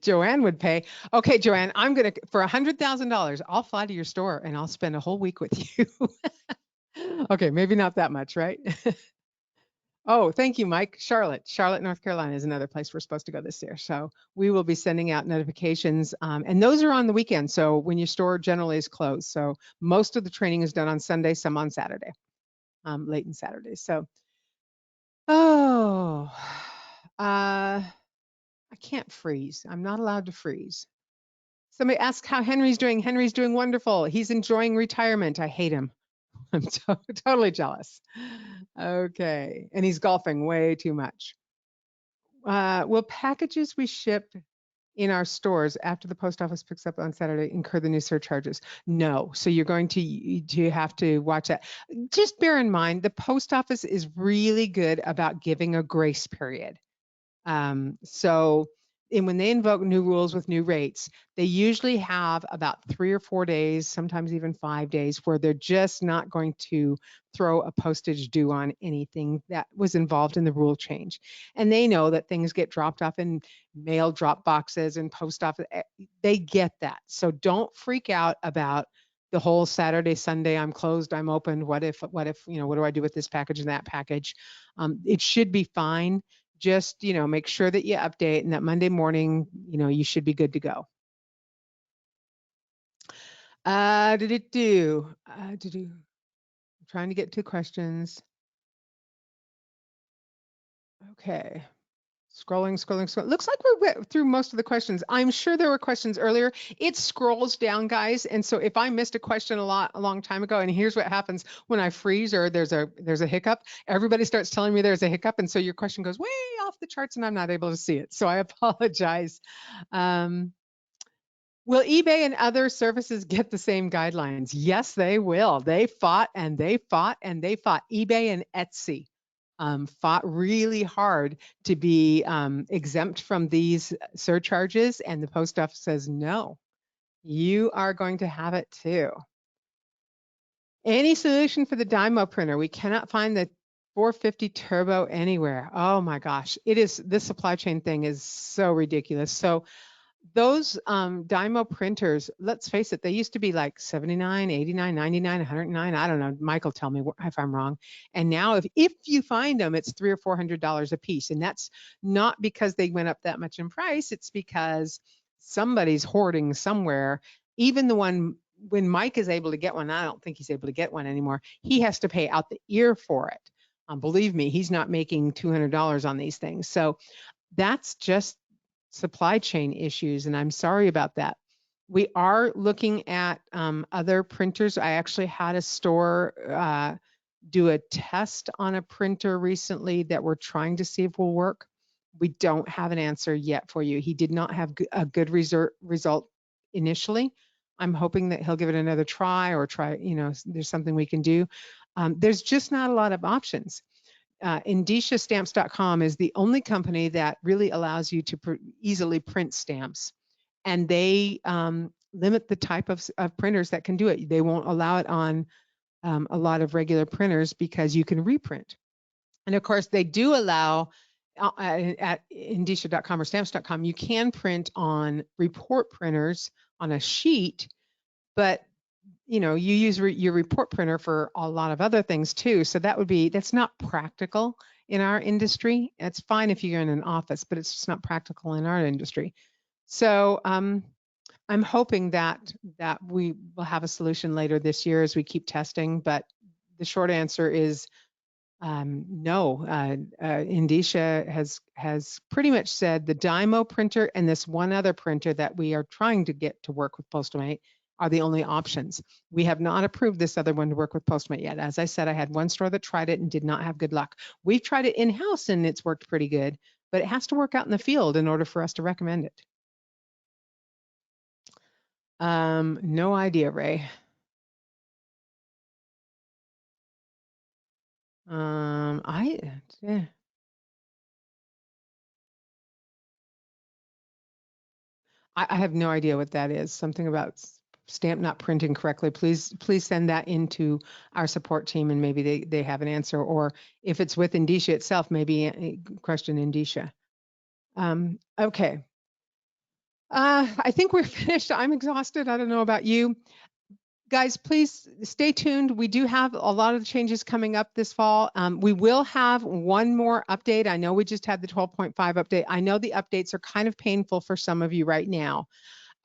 Joanne would pay. Okay, Joanne, I'm going to, for $100,000, I'll fly to your store and I'll spend a whole week with you. Okay, maybe not that much, right? Oh, thank you, Mike. Charlotte, North Carolina is another place we're supposed to go this year. So we will be sending out notifications, and those are on the weekend. So when your store generally is closed. So most of the training is done on Sunday, some on Saturday, late in Saturday. So, oh, I can't freeze. I'm not allowed to freeze. Somebody asked how Henry's doing. Henry's doing wonderful. He's enjoying retirement. I hate him. I'm totally jealous. Okay. And he's golfing way too much. Will packages we ship in our stores after the post office picks up on Saturday incur the new surcharges? No. So you're going to have to watch that. Just bear in mind, the post office is really good about giving a grace period. And when they invoke new rules with new rates, they usually have about 3 or 4 days, sometimes even 5 days, where they're just not going to throw a postage due on anything that was involved in the rule change. And they know that things get dropped off in mail drop boxes and post office. They get that. So don't freak out about the whole Saturday, Sunday, I'm closed, I'm open. What if, what do I do with this package and that package? It should be fine. Just, make sure that you update, and that Monday morning, you should be good to go. I'm trying to get to questions. Okay. Scrolling. Looks like we went through most of the questions. I'm sure there were questions earlier. It scrolls down, guys. And so if I missed a question a long time ago, and here's what happens when I freeze or there's a hiccup, everybody starts telling me there's a hiccup. And so your question goes way off the charts and I'm not able to see it. So I apologize. Will eBay and other services get the same guidelines? Yes, they will. They fought and they fought and they fought. eBay and Etsy fought really hard to be exempt from these surcharges, and the post office says, no, you are going to have it too. Any solution for the Dymo printer? We cannot find the 450 turbo anywhere. Oh my gosh, this supply chain thing is so ridiculous. So those Dymo printers, let's face it, they used to be like 79, 89, 99, 109. I don't know. Michael, tell me if I'm wrong. And now if you find them, it's $300 or $400 a piece. And that's not because they went up that much in price. It's because somebody's hoarding somewhere. Even the one, when Mike is able to get one, I don't think he's able to get one anymore. He has to pay out the ear for it. Believe me, he's not making $200 on these things. So that's just supply chain issues, and I'm sorry about that. We are looking at other printers. I actually had a store do a test on a printer recently that we're trying to see if will work. We don't have an answer yet for you. He did not have a good result initially. I'm hoping that he'll give it another try or try, there's something we can do. There's just not a lot of options. EndiciaStamps.com is the only company that really allows you to easily print stamps, and they limit the type of printers that can do it. They won't allow it on a lot of regular printers because you can reprint. And of course, they do allow at Endicia.com or Stamps.com, you can print on report printers on a sheet, but you use your report printer for a lot of other things too. So that's not practical in our industry. It's fine if you're in an office, but it's just not practical in our industry. So I'm hoping that we will have a solution later this year as we keep testing. But the short answer is no. Endicia has pretty much said the Dymo printer and this one other printer that we are trying to get to work with PostalMate are the only options. We have not approved this other one to work with PostalMate yet. As I said, I had one store that tried it and did not have good luck. We've tried it in-house and it's worked pretty good, but it has to work out in the field in order for us to recommend it. No idea, Ray. Yeah. I have no idea what that is. Something about stamp not printing correctly. Please send that into our support team and maybe they have an answer. Or if it's with Endicia itself, maybe question Endicia. Okay. I think we're finished. I'm exhausted. I don't know about you. Guys, please stay tuned. We do have a lot of changes coming up this fall. We will have one more update. I know we just had the 12.5 update. I know the updates are kind of painful for some of you right now.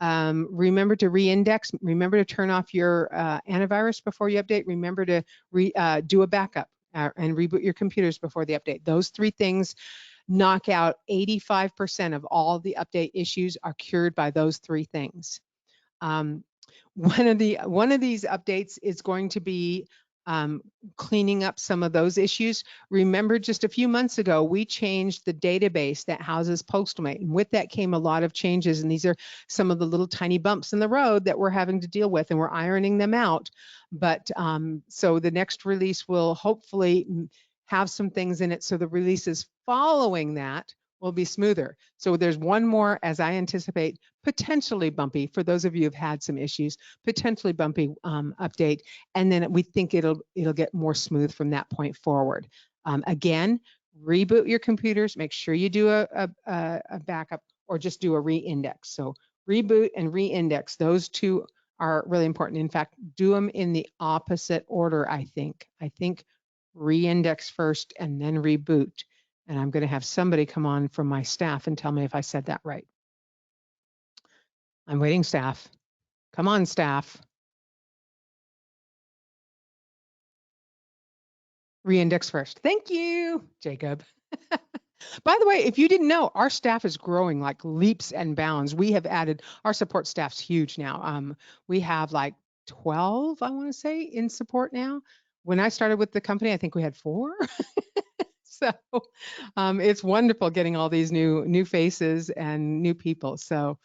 Remember to re-index. Remember to turn off your antivirus before you update. Remember to do a backup and reboot your computers before the update. Those three things knock out 85% of all the update issues are cured by those three things. One of these updates is going to be cleaning up some of those issues. Remember, just a few months ago, we changed the database that houses PostalMate, and with that came a lot of changes. And these are some of the little tiny bumps in the road that we're having to deal with, and we're ironing them out. But so the next release will hopefully have some things in it, so the releases following that will be smoother. So there's one more, as I anticipate, potentially bumpy, for those of you who've had some issues, potentially bumpy update. And then we think it'll get more smooth from that point forward. Again, reboot your computers, make sure you do a backup or just do a re-index. So reboot and re-index, those two are really important. In fact, do them in the opposite order, I think. I think re-index first and then reboot. And I'm going to have somebody come on from my staff and tell me if I said that right. I'm waiting, staff. Come on, staff. Re-index first. Thank you, Jacob. By the way, if you didn't know, our staff is growing like leaps and bounds. We have added, our support staff's huge now. We have like 12, I want to say, in support now. When I started with the company, I think we had 4. So it's wonderful getting all these new faces and new people. So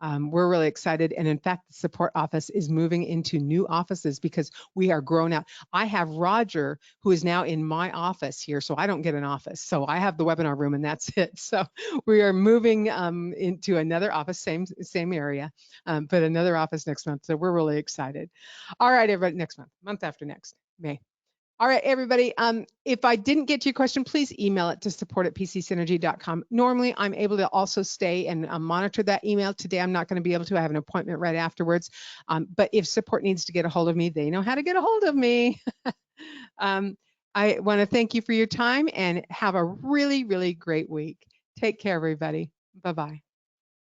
we're really excited. And in fact, the support office is moving into new offices because we are grown out. I have Roger, who is now in my office here, so I don't get an office. So I have the webinar room and that's it. So we are moving into another office, same area, but another office next month. So we're really excited. All right, everybody, next month after next, May. All right, everybody. If I didn't get to your question, please email it to support@pcsynergy.com. Normally, I'm able to also stay and monitor that email. Today, I'm not going to be able to. I have an appointment right afterwards. But if support needs to get a hold of me, they know how to get a hold of me. I want to thank you for your time and have a really, really great week. Take care, everybody. Bye-bye.